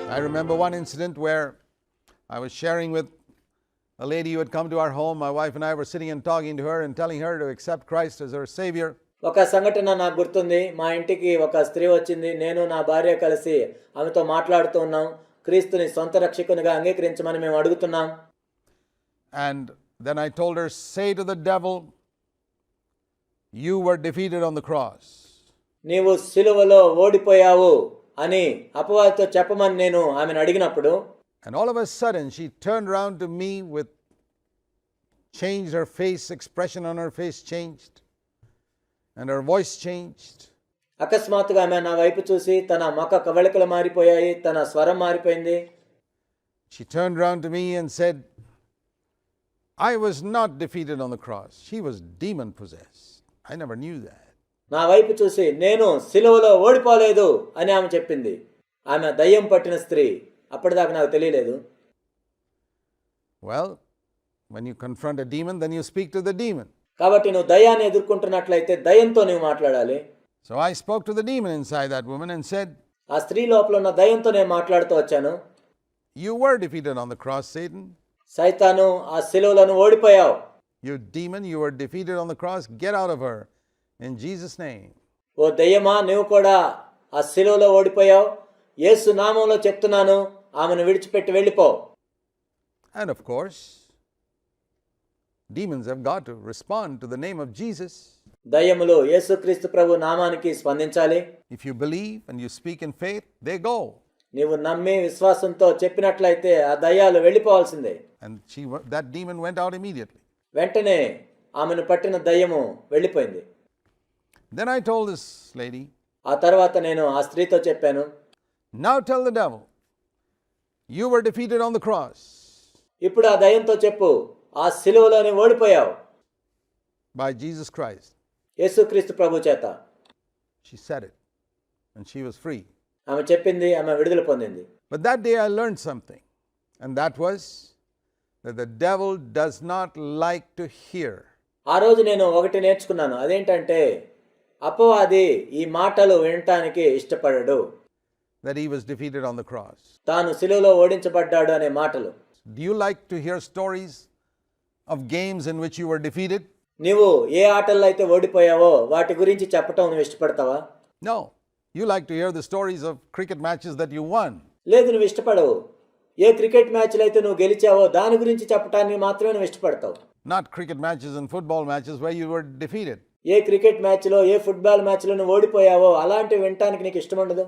I remember one incident where I was sharing with a lady who had come to our home. My wife and I were sitting and talking to her and telling her to accept Christ as her Savior. ఒక సంఘటన నాకు గుర్తుంది. మా ఇంటికి ఒక స్త్రీ వచ్చింది. నేను నా భార్య కలిసి ఆమెతో మాట్లాడుతూ ఉన్నాం. క్రీస్తుని సొంత రక్షకునిగా అంగీకరించమని మేము అడుగుతున్నాం. And then I told her, say to the devil, you were defeated on the cross. నీవు సిలువలో ఓడిపోయావు అని అపవాదితో చెప్పమని నేను ఆమెను అడిగినప్పుడు, and all of a sudden she turned around to me with changed her face, expression on her face changed, and her voice changed. అకస్మాత్తుగా ఆమె నా వైపు చూసి తన ముఖ కవళికలు మారిపోయాయి, తన స్వరం మారిపోయింది. She turned around to me and said, I was not defeated on the cross. She was demon possessed. I never knew that. నా వైపు చూసి నేను సిలువలో ఓడిపోలేదు అని ఆమె చెప్పింది. ఆమె దయ్యం పట్టిన స్త్రీ. అప్పటిదాకా నాకు తెలియలేదు. Well, when you confront a demon, then you speak to the demon. కాబట్టి నువ్వు దయ్యాన్ని ఎదుర్కొంటున్నట్లయితే దయ్యంతో నువ్వు మాట్లాడాలి. So I spoke to the demon inside that woman and said, ఆ స్త్రీ లోపల ఉన్న దయ్యంతో నేను మాట్లాడుతూ వచ్చాను. you were defeated on the cross, Satan. సైతాను, ఆ సిలువలను ఓడిపోయావు. You demon, you were defeated on the cross. Get out of her in Jesus' name. ఓ దయ్యమా, నువ్వు కూడా ఆ సిలువలో ఓడిపోయావు. యేసు నామంలో చెప్తున్నాను, ఆమెను విడిచిపెట్టి వెళ్ళిపో. And of course, demons have got to respond to the name of Jesus. దయ్యములు యేసుక్రీస్తు ప్రభు నామానికి స్పందించాలి. If you believe and you speak in faith, they go. నీవు నమ్మి విశ్వాసంతో చెప్పినట్లయితే ఆ దయ్యాలు వెళ్ళిపోవాల్సిందే. And that demon went out immediately. వెంటనే ఆమెను పట్టిన దయ్యము వెళ్ళిపోయింది. Then I told this lady, ఆ తర్వాత నేను ఆ స్త్రీతో చెప్పాను, now tell the devil, you were defeated on the cross. ఇప్పుడు ఆ దయ్యంతో చెప్పు, ఆ సిలువలోనే ఓడిపోయావు by Jesus Christ. యేసుక్రీస్తు ప్రభు చేత. She said it and she was free. ఆమె చెప్పింది, ఆమె విడుదల పొందింది. But that day I learned something, and that was that the devil does not like to hear. ఆ రోజు నేను ఒకటి నేర్చుకున్నాను. అదేంటంటే అపవాది ఈ మాటలు వినటానికి ఇష్టపడడు. That he was defeated on the cross. తాను సిలువలో ఓడించబడ్డాడు అనే మాటలు. Do you like to hear stories of games in which you were defeated? నీవు ఏ ఆటల్లో అయితే ఓడిపోయావో వాటి గురించి చెప్పటం నువ్వు ఇష్టపడతావా? No. You like to hear the stories of cricket matches that you won. లేదు, నువ్వు ఇష్టపడవు. ఏ క్రికెట్ మ్యాచ్లు అయితే నువ్వు గెలిచావో దాని గురించి చెప్పటానికి మాత్రమే నువ్వు ఇష్టపడతావు. Not cricket matches and football matches where you were defeated. A cricket మ్యాచ్లో, ఏ ఫుట్బాల్ మ్యాచ్లో నువ్వు ఓడిపోయావో అలాంటివి వినటానికి నీకు ఇష్టం ఉండదు.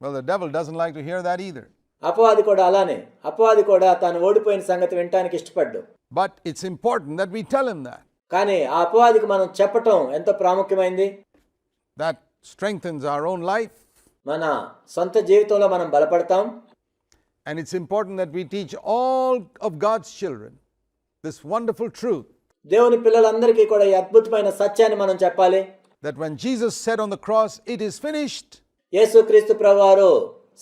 Well, the devil doesn't like to hear that either. అపవాది కూడా అలానే. అపవాది కూడా తాను ఓడిపోయిన సంగతి వినటానికి ఇష్టపడ్డు. But it's important that we tell him that. కానీ ఆ అపవాదికి మనం చెప్పటం ఎంతో ప్రాముఖ్యమైంది. That strengthens our own life. మన సొంత జీవితంలో మనం బలపడతాం. And it's important that we teach all of God's children this wonderful truth. దేవుని పిల్లలందరికీ కూడా ఈ అద్భుతమైన సత్యాన్ని మనం చెప్పాలి. That when Jesus said on the cross, it is finished. యేసుక్రీస్తు ప్రభువారు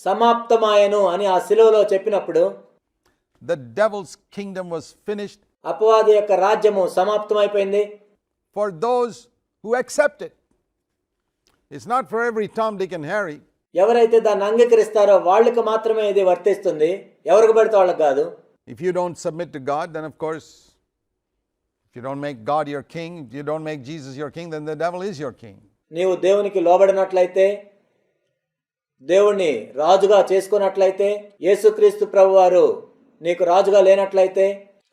సమాప్తమాయెను అని ఆ సిలువలో చెప్పినప్పుడు the devil's kingdom was finished. అపవాది యొక్క రాజ్యము సమాప్తమైపోయింది. For those who accept it. It's not for every Tom, Dick and Harry. ఎవరైతే దాన్ని అంగీకరిస్తారో వాళ్ళకి మాత్రమే ఇది వర్తిస్తుంది. ఎవరికి పడితే వాళ్ళకి కాదు. If you don't submit to God, then of course, if you don't make God your king, if you don't make Jesus your king, then the devil is your king. నీవు దేవునికి లోబడినట్లయితే, దేవుణ్ణి రాజుగా చేసుకున్నట్లయితే, యేసుక్రీస్తు ప్రభువారు నీకు రాజుగా లేనట్లయితే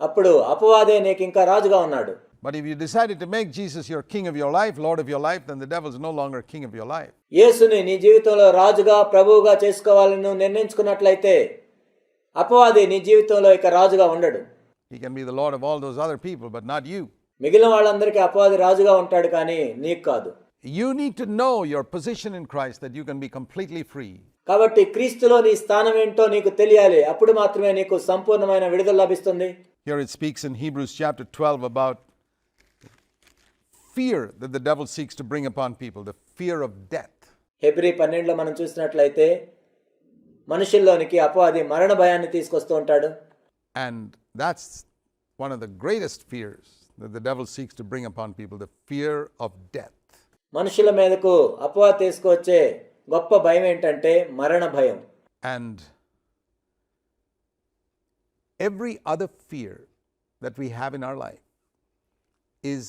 అప్పుడు అపవాదే నీకు ఇంకా రాజుగా ఉన్నాడు. But if you decided to make Jesus your king of your life, Lord of your life, then the devil is no longer king of your life. యేసుని నీ జీవితంలో రాజుగా, ప్రభువుగా చేసుకోవాలని నువ్వు నిర్ణయించుకున్నట్లయితే అపవాది నీ జీవితంలో ఇక రాజుగా ఉండడు. He can be the Lord of all those other people, but not you. మిగిలిన వాళ్ళందరికీ అపవాది రాజుగా ఉంటాడు, కానీ నీకు కాదు. You need to know your position in Christ that you can be completely free. కాబట్టి క్రీస్తులో నీ స్థానం ఏంటో నీకు తెలియాలి. అప్పుడు మాత్రమే నీకు సంపూర్ణమైన విడుదల లభిస్తుంది. Here it speaks in Hebrews chapter 12 about fear that the devil seeks to bring upon people, the fear of death. Hebrews 12లో మనం చూసినట్లయితే మనుషుల్లోనికి అపవాది మరణ భయాన్ని తీసుకొస్తూ ఉంటాడు. And that's one of the greatest fears that the devil seeks to bring upon people, the fear of death. మనుషుల మీదకు అపవాది తీసుకొచ్చే గొప్ప భయం ఏంటంటే మరణ భయం. And every other fear that we have in our life is,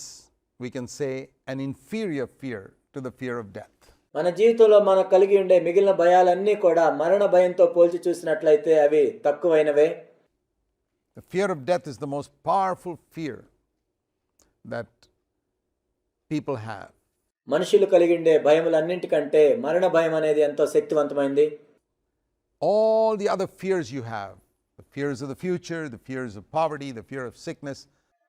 we can say, an inferior fear to the fear of death. మన జీవితంలో మనం కలిగి ఉండే మిగిలిన భయాలన్నీ కూడా మరణ భయంతో పోల్చి చూసినట్లయితే అవి తక్కువైనవే. The fear of death is the most powerful fear that people have. మనుషులు కలిగి ఉండే భయములన్నింటికంటే మరణ భయం అనేది ఎంతో శక్తివంతమైంది. All the other fears you have, the fears of the future, the fears of poverty, the fear of sickness,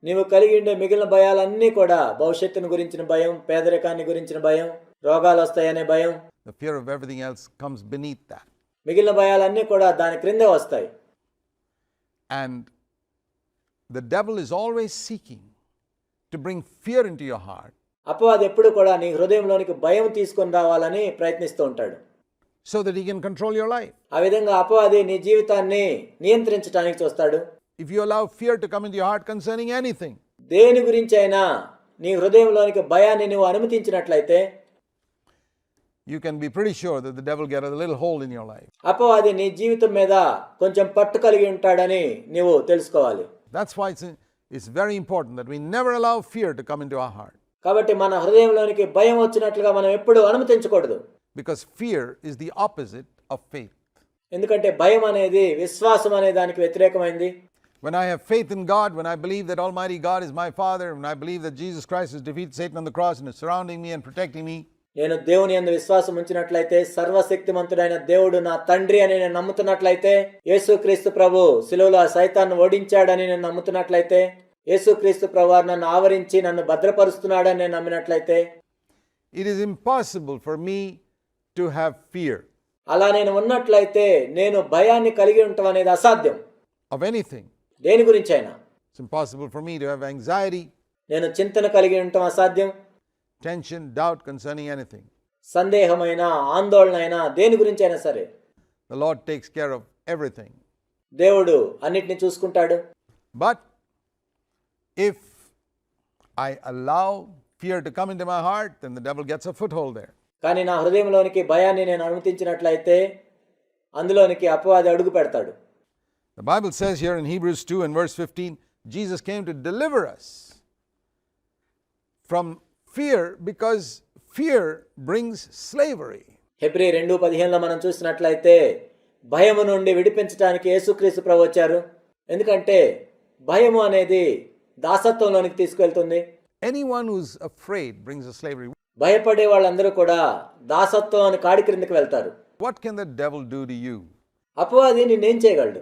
నీవు కలిగి ఉండే మిగిలిన భయాలన్నీ కూడా భవిష్యత్తును గురించిన భయం, పేదరికాన్ని గురించిన భయం, రోగాలు వస్తాయనే భయం, the fear of everything else comes beneath that. మిగిలిన భయాలన్నీ కూడా దాని క్రిందే వస్తాయి. And the devil is always seeking to bring fear into your heart, అపవాది ఎప్పుడు కూడా నీ హృదయంలోనికి భయం తీసుకొని రావాలని ప్రయత్నిస్తూ ఉంటాడు, so that he can control your life. ఆ విధంగా అపవాది నీ జీవితాన్ని నియంత్రించడానికి చూస్తాడు. If you allow fear to come into your heart concerning anything, దేని గురించి అయినా నీ హృదయంలోనికి భయాన్ని నువ్వు అనుమతించినట్లయితే you can be pretty sure that the devil get a little hold in your life. అపవాది నీ జీవితం మీద కొంచెం పట్టు కలిగి ఉంటాడని నీవు తెలుసుకోవాలి. That's why it's very important that we never allow fear to come into our heart, కాబట్టి మన హృదయంలోనికి భయం వచ్చినట్లుగా మనం ఎప్పుడు అనుమతించకూడదు. because fear is the opposite of faith. ఎందుకంటే భయం అనేది విశ్వాసం అనే దానికి వ్యతిరేకమైంది. When I have faith in God, when I believe that Almighty God is my Father, when I believe that Jesus Christ has defeated Satan on the cross and is surrounding me and protecting me, నేను దేవుని యందు విశ్వాసం ఉంచినట్లయితే, సర్వశక్తిమంతుడైన దేవుడు నా తండ్రి అని నేను నమ్ముతున్నట్లయితే, యేసుక్రీస్తు ప్రభు శిలువలో ఆ సైతాన్ని ఓడించాడని నేను నమ్ముతున్నట్లయితే, యేసుక్రీస్తు ప్రభు నన్ను ఆవరించి నన్ను భద్రపరుస్తున్నాడని నేను నమ్మినట్లయితే, it is impossible for me to have fear అలా నేను ఉన్నట్లయితే నేను భయాన్ని కలిగి ఉండటం అనేది అసాధ్యం. of anything. దేని గురించి అయినా It's impossible for me to have anxiety, నేను చింతన కలిగి ఉండటం అసాధ్యం. tension, doubt concerning anything. సందేహమైన, ఆందోళన అయినా, దేని గురించి అయినా సరే The Lord takes care of everything. దేవుడు అన్నిటిని చూసుకుంటాడు. But if I allow fear to come into my heart, then the devil gets a foothold there. కానీ నా హృదయంలోనికి భయాన్ని నేను అనుమతించినట్లయితే అందులోనికి అపవాది అడుగు పెడతాడు. The Bible says here in Hebrews 2 and verse 15, Jesus came to deliver us from fear because fear brings slavery. Hebrews 2:15లో మనం చూసినట్లయితే భయము నుండి విడిపించడానికి యేసుక్రీస్తు ప్రభు వచ్చారు. ఎందుకంటే భయము అనేది దాసత్వంలోనికి తీసుకెళ్తుంది. Anyone who's afraid brings a slavery. భయపడే వాళ్ళందరూ కూడా దాసత్వం అని కాడి క్రిందకి వెళ్తారు. What can the devil do to you అపవాది నిన్నేం చేయగలడు?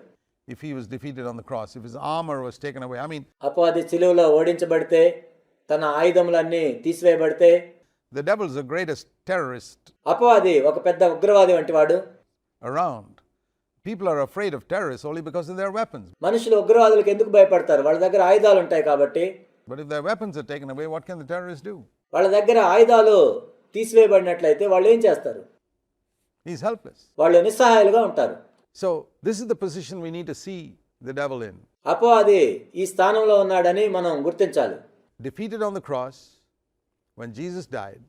if he was defeated on the cross, if his armor was taken away? I mean, అపవాది శిలువలో ఓడించబడితే, తన ఆయుధములన్నీ తీసివేయబడితే, the devil is the greatest terrorist అపవాది ఒక పెద్ద ఉగ్రవాది వంటి వాడు. around. People are afraid of terrorists only because of their weapons. మనుషులు ఉగ్రవాదులకు ఎందుకు భయపడతారు? వాళ్ళ దగ్గర ఆయుధాలు ఉంటాయి కాబట్టి. But if their weapons are taken away, what can the terrorists do? వాళ్ళ దగ్గర ఆయుధాలు తీసివేయబడినట్లయితే వాళ్ళు ఏం చేస్తారు? He's helpless. వాళ్ళు నిస్సహాయాలుగా ఉంటారు. So this is the position we need to see the devil in. అపవాది ఈ స్థానంలో ఉన్నాడని మనం గుర్తించాలి. Defeated on the cross when Jesus died,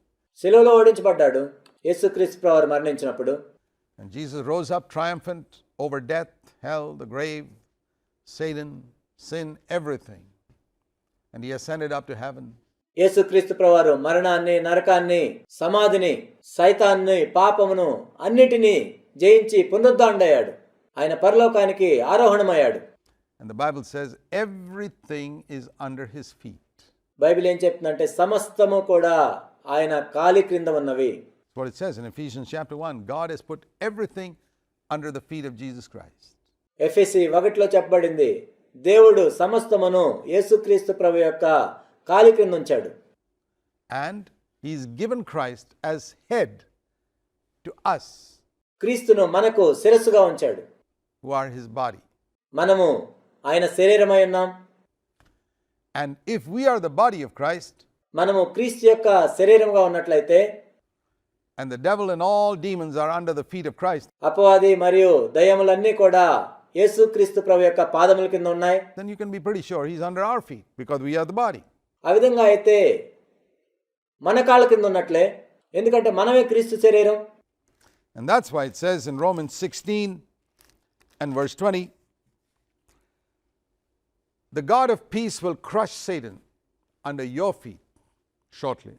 శిలువలో ఓడించబడ్డాడు యేసుక్రీస్తు ప్రభువు మరణించినప్పుడు. and Jesus rose up triumphant over death, hell, the grave, Satan, sin, everything. And he ascended up to heaven. యేసుక్రీస్తు ప్రభువారు మరణాన్ని, నరకాన్ని, సమాధిని, సైతాన్ని, పాపమును అన్నిటినీ జయించి పునరుద్ధానుడయ్యాడు. ఆయన పరలోకానికి ఆరోహణమయ్యాడు. And the Bible says everything is under his feet. Bible ఏం చెప్తుందంటే సమస్తము కూడా ఆయన కాలి క్రింద ఉన్నవి. That's what it says in Ephesians chapter 1. God has put everything under the feet of Jesus Christ. ఎఫెసీ 1లో చెప్పబడింది, దేవుడు సమస్తమును యేసుక్రీస్తు ప్రభు యొక్క కాలి క్రింద ఉంచాడు. And he's given Christ as head to us క్రీస్తును మనకు శిరస్సుగా ఉంచాడు. who are his body. మనము ఆయన శరీరమై ఉన్నాం. And if we are the body of Christ, మనము క్రీస్తు యొక్క శరీరంగా ఉన్నట్లయితే, and the devil and all demons are under the feet of Christ, అపవాది మరియు దయ్యములన్నీ కూడా యేసుక్రీస్తు ప్రభు యొక్క పాదముల కింద ఉన్నాయి. then you can be pretty sure he's under our feet because we are the body. ఆ విధంగా అయితే మన కాళ్ళ కింద ఉన్నట్లే, ఎందుకంటే మనమే క్రీస్తు శరీరం. And that's why it says in Romans 16 and verse 20, The God of peace will crush Satan under your feet shortly.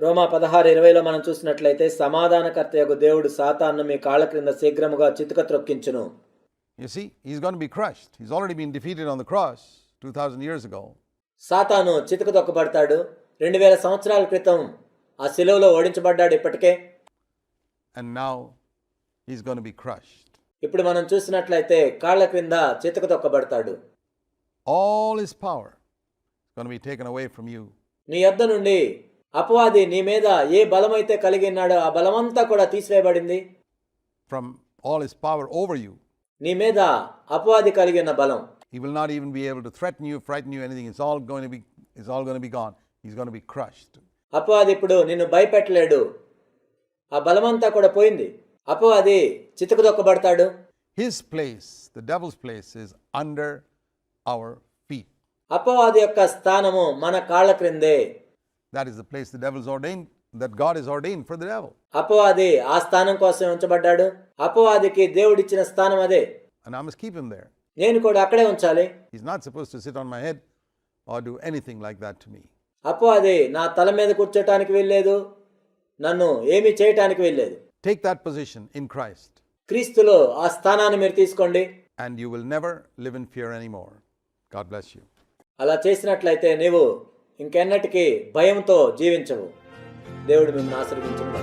రోమా 16:20లో మనం చూసినట్లయితే సమాధానకర్త యొక్క దేవుడు సాతాను మీ కాళ్ళ క్రింద శీఘ్రముగా చితుక త్రొక్కించును. You see, he's going to be crushed. He's already been defeated on the cross 2000 years ago. సాతాను చితుక తొక్కబడతాడు. 2000 సంవత్సరాల క్రితం ఆ శిలువలో ఓడించబడ్డాడు ఇప్పటికే. And now he's going to be crushed. ఇప్పుడు మనం చూసినట్లయితే కాళ్ళ క్రింద చితుక తొక్కబడతాడు. All his power is going to be taken away from you. నీ యొద్ద నుండి అపవాది నీ మీద ఏ బలమైతే కలిగి ఉన్నాడో ఆ బలమంతా కూడా తీసివేయబడింది. From all his power over you. నీ మీద అపవాది కలిగి ఉన్న బలం. He will not even be able to threaten you, frighten you, anything. It's all going to be gone. He's going to be crushed. అపవాది ఇప్పుడు నిన్ను భయపెట్టలేడు. ఆ బలమంతా కూడా పోయింది. అపవాది చితుకు తొక్కబడతాడు. His place, the devil's place, is under our feet. అపవాది యొక్క స్థానము మన కాళ్ళ క్రిందే. That is the place the devil's ordained, that God has ordained for the devil. అపవాది ఆ స్థానం కోసం ఉంచబడ్డాడు. అపవాదికి దేవుడిచ్చిన స్థానం అదే. And I must keep him there. నేను కూడా అక్కడే ఉంచాలి. He's not supposed to sit on my head or do anything like that to me. అపవాది నా తల మీద కూర్చోటానికి వెళ్ళలేదు, నన్ను ఏమీ చేయటానికి వెళ్ళలేదు. Take that position in Christ. క్రీస్తులో ఆ స్థానాన్ని మీరు తీసుకోండి. And you will never live in fear anymore. God bless you. అలా చేసినట్లయితే నీవు ఇంకెన్నటికీ భయంతో జీవించవు. దేవుడు మిమ్మల్ని ఆశీర్వదించును.